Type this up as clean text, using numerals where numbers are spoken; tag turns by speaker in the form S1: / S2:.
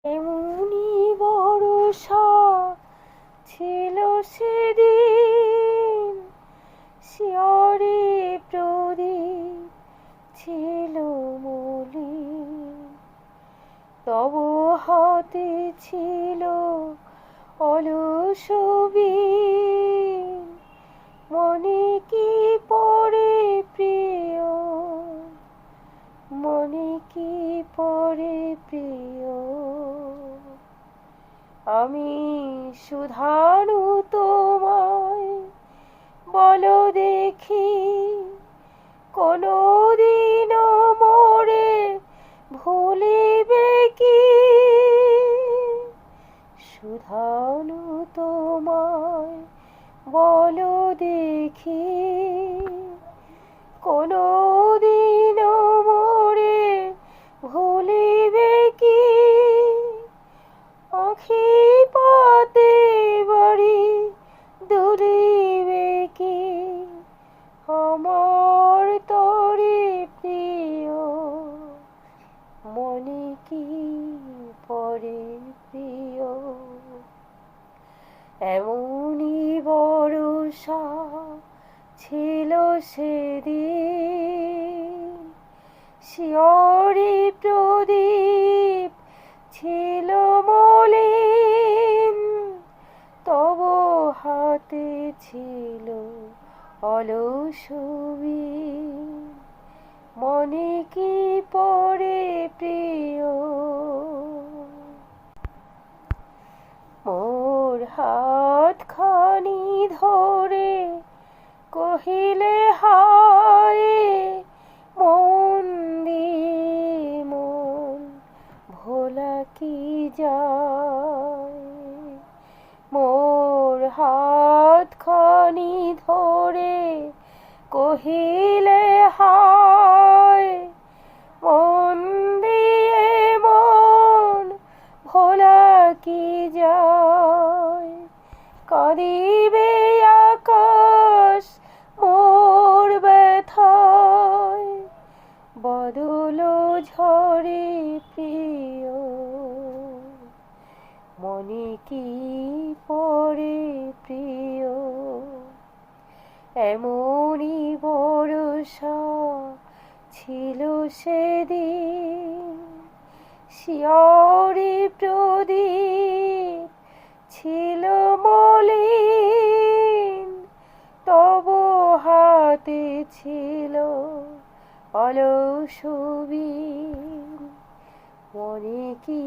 S1: এমনি বরষা ছিল সেদিন, শিয়রে প্রদীপ ছিল মলিন। তব হাতে ছিল অলস বীণ, মনে কি পড়ে প্রিয়, মনে কি পড়ে প্রিয়। আমি শুধানু তোমায়, বলো দেখি, কোনদিন মোরে ভুলিবে কি? শুধানু তোমায়, বলো দেখি, কোনদিন মোরে ভুলিবে কি? আঁখি পাতে বাড়ি দুলিবে কি আমার তরে প্রিয়, মনে কি পড়ে প্রিয়। এমনি বরষা ছিল সেদিন, শিয়রে প্রদীপ ছিল মলিন। তব হাতে ছিল অলস বীণ, মনে কি পড়ে প্রিয়। মোর হাতখানি ধরে কহিলে হায়, মন দিয়ে মন ভোলা কি যায়। মোর হাতখানি ধরে কহিলে হায়, মন দিয়ে মন ভোলা কি যায়। কাঁদিবে আকাশ মোর ব্যথায়, বদল ঝরে প্রিয়, মনে কি পড়ে প্রিয়। এমনি বরষা ছিল সেদিন, শিয়রে প্রদীপ ছিল মলিন। তব হাতে ছিল অলস বীণ, মনে কি